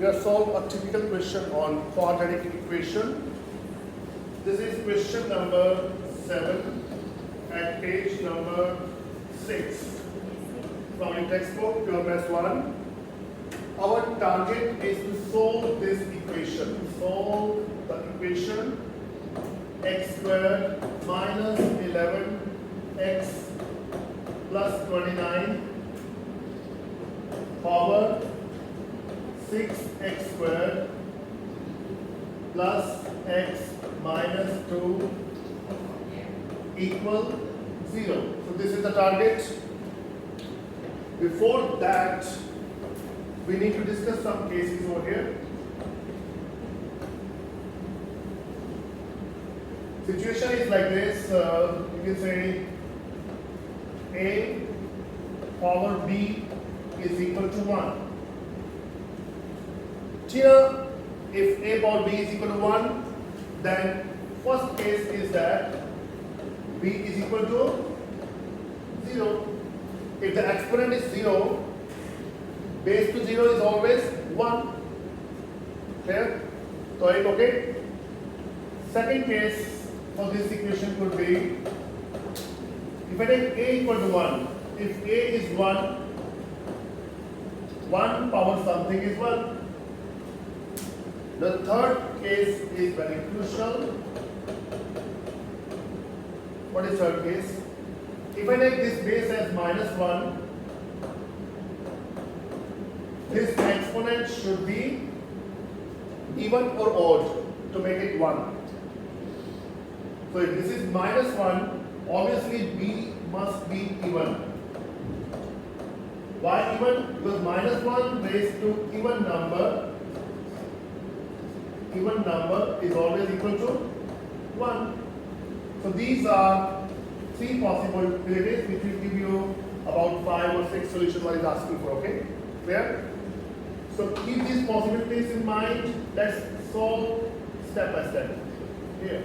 We have solved a typical question on quadratic equation. This is question number 7 at page number 6 from your textbook, Pure Maths 1. Our target is to solve this equation. Solve the equation x squared minus 11x plus 29 power 6x squared plus x minus 2 equal 0. So this is the target. Before that, we need to discuss some cases over here. Situation is like this. You can say a power b is equal to 1. Here, if a power b is equal to 1, then first case is that b is equal to 0. If the exponent is 0, base to 0 is always 1. Clear? So it okay? Second case for this equation could be, if I take a equal to 1, if a is 1, 1 power something is 1. The third case is very crucial. What is third case? If I take this base as minus 1, this exponent should be even or odd to make it 1. So if this is minus 1, obviously b must be even. Why even? Because minus 1 raised to even number is always equal to 1. So these are 3 possibilities which will give you about 5 or 6 solutions what is asking for, okay? Clear? So keep these possibilities in mind. Let's solve step by step. Here.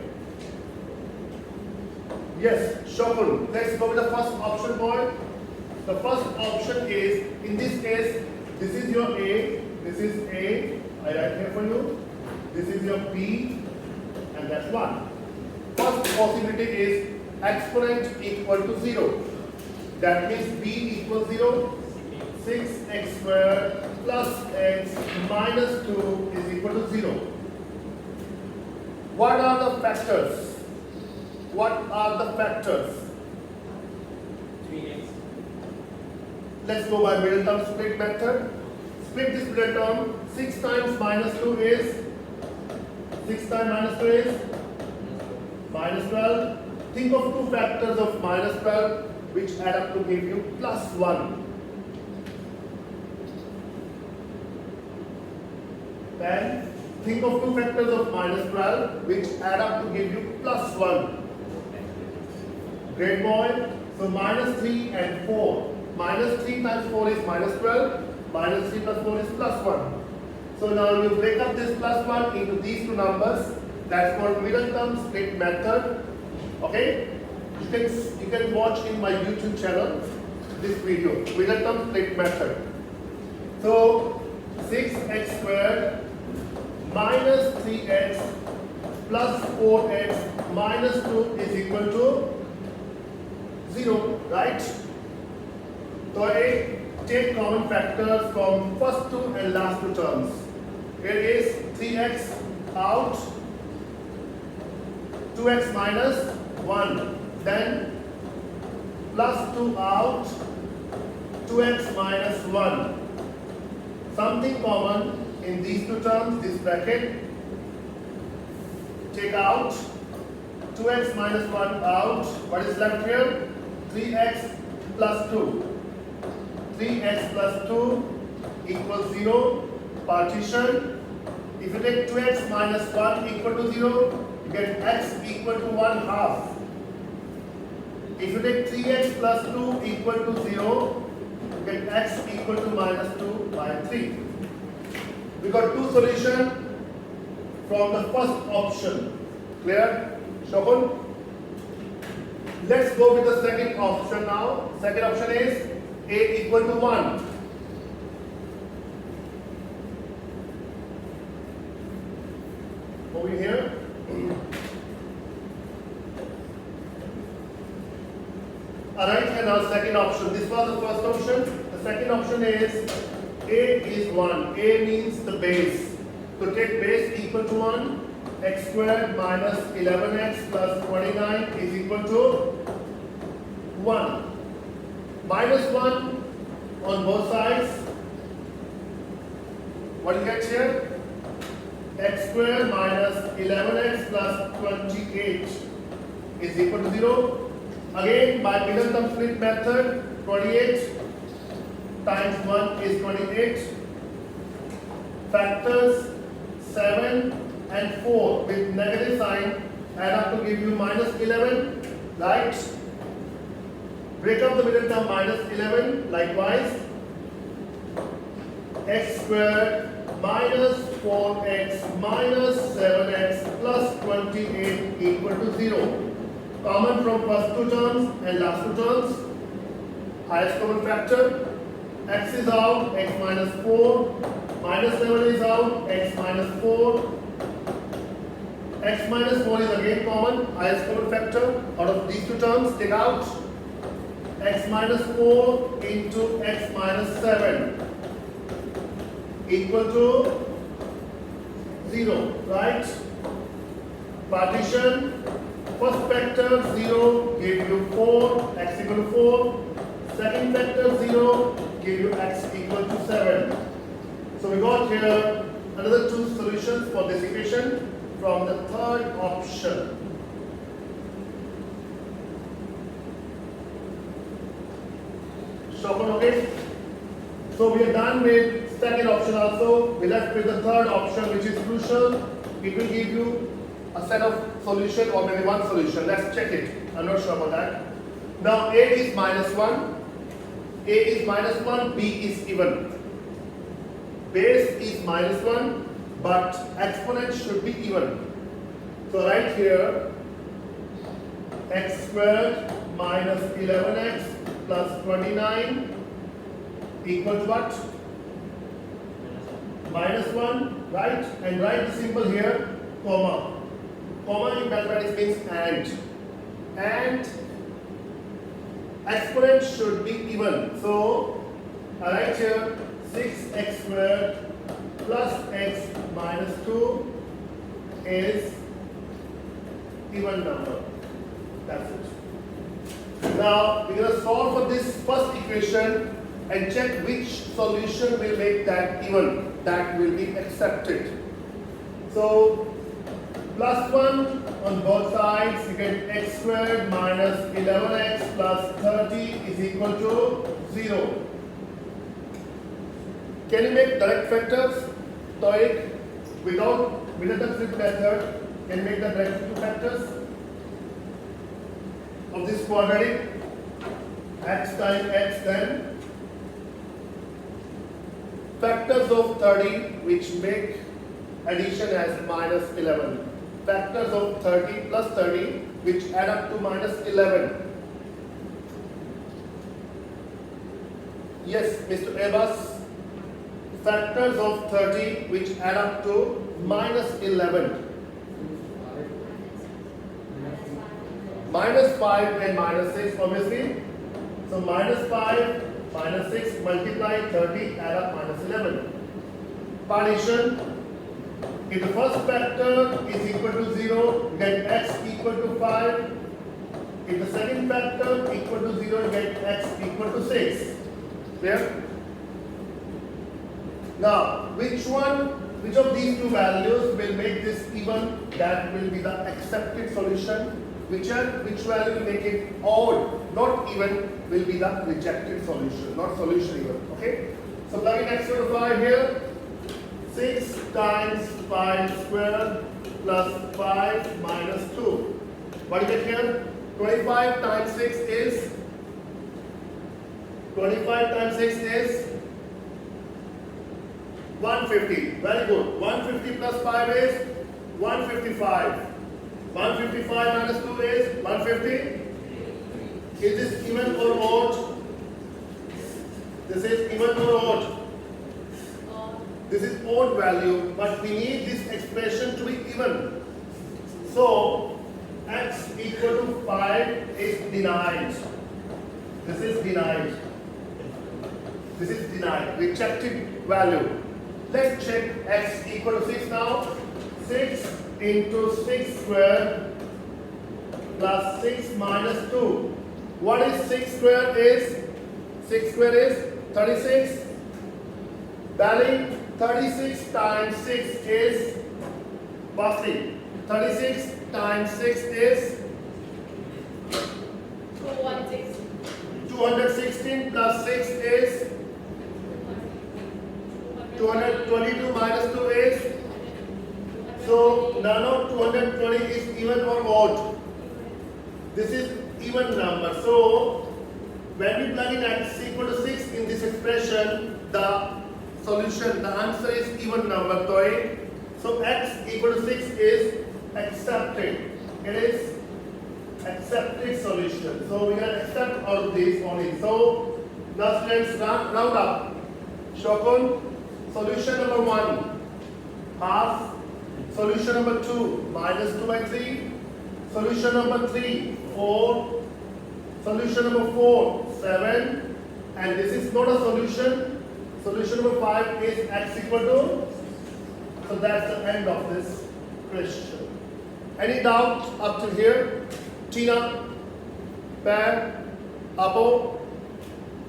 Yes, Shokul. Let's go with the first option, boy. The first option is, in this case, this is your A, this is A, I write here for you. This is your B, and that's 1. First possibility is exponent equal to 0. That means B equals 0. 6x squared plus x minus 2 is equal to 0. What are the factors? What are the factors? 3x. Let's go by middle term split method. Split this middle term. 6 times minus 2 is 6 times minus 2 is minus 12. Think of 2 factors of minus 12 which add up to give you plus 1. Then think of 2 factors of minus 12 which add up to give you plus 1. Great boy. So minus 3 and 4. Minus 3 times 4 is minus 12. Minus 3 plus 4 is plus 1. So now you break up this plus 1 into these 2 numbers. That's called middle term split method. Okay? You can watch in my YouTube channel this video. Middle term split method. So 6x squared minus 3x plus 4x minus 2 is equal to 0, right? So I take common factors from first 2 and last 2 terms. Here is 3x out, 2x minus 1, then plus 2 out, 2x minus 1. Something common in these 2 terms, this bracket, take out, 2x minus 1 out. What is left here? 3x plus 2. 3x plus 2 equals 0. Partition. If you take 2x minus 1 equal to 0, you get x equal to 1/2. If you take 3x plus 2 equal to 0, you get x equal to minus 2 by 3. We got 2 solutions from the first option. Clear? Shokun? Let's go with the second option now. Second option is a equal to 1. moving here. Alright, and now second option. This was the first option. The second option is A is 1. A means the base. To take base equal to 1, x squared minus 11x plus 29 is equal to 1. Minus 1 on both sides. What do you get here? X squared minus 11x plus 28 is equal to 0. Again, by middle-term split method, 28 times 1 is 28. Factors 7 and 4 with negative sign add up to give you minus 11. Right? Break up the middle term minus 11. Likewise, x squared minus 4x minus 7x plus 28 equal to 0. Common from first two terms and last two terms. Highest common factor. X is out, x minus 4. Minus 7 is out, x minus 4. X minus 4 is again common. Highest common factor. Out of these two terms, take out x minus 4 into x minus 7 equal to 0. Right? Partition. First factor 0 give you 4, x equal to 4. Second factor 0 give you x equal to 7. So we got here another two solutions for this equation from the third option. Shopon, okay? So we are done with second option also. We left with the third option, which is crucial. It will give you a set of solution or maybe one solution. Let's check it. I'm not sure about that. Now A is minus 1. A is minus 1, B is even. Base is minus 1, but exponent should be even. So right here, x squared minus 11x plus 29 equals what? Minus 1, right? And write the symbol here, comma. Comma in mathematics means and exponent should be even. So I write here 6x squared plus x minus 2 is even number. That's it. Now we're going to solve for this first equation and check which solution will make that even, that will be accepted. So plus 1 on both sides, you get x squared minus 11x plus 30 is equal to 0. Can you make direct factors? TOEIC without middle-term split method, can you make the direct two factors of this quadratic? X times x, then factors of 30 which make addition as minus 11. Factors of 30 plus 30 which add up to minus 11. Yes, Mr. Abbas. Factors of 30 which add up to minus 11. Minus 5 and minus 6 obviously. So minus 5, minus 6 multiply 30 add up minus 11. Partition. If the first factor is equal to 0, you get x equal to 5. If the second factor equal to 0, you get x equal to 6. Clear? Now, which of these two values will make this even? That will be the accepted solution. Which value will make it odd, not even, will be the rejected solution, not solution even. Okay? So plug in x squared to 5 here. 6 times 5 squared plus 5 minus 2. What do you get here? 25 times 6 is 150. Very good. 150 plus 5 is 155. 155 minus 2 is 150. Is this even or odd? This is even or odd? This is odd value, but we need this expression to be even. So x equal to 5 is denied. This is denied. This is denied. Rejected value. Let's check x equal to 6 now. 6 into 6 square plus 6 minus 2. What is 6 square is? 6 square is 36. Value 36 times 6 is, firstly, 36 times 6 is 216 plus 6 is 222 minus 2 is, so none of 220 is even or odd. This is even number. So when we plug in x equal to 6 in this expression, the solution, the answer is even number. So x equal to 6 is accepted. It is accepted solution. So we can accept all of these only. So now students, round up. Shokun, solution number 1, half. Solution number 2, minus 2 by 3. Solution number 3, 4. Solution number 4, 7. And this is not a solution. Solution number 5 is x equal to. So that's the end of this question. Any doubt up to here? Tina, Pam, Apo,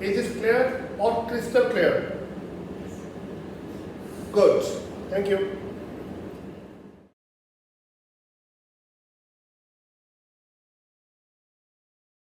is this clear or crystal clear? Good. Thank you.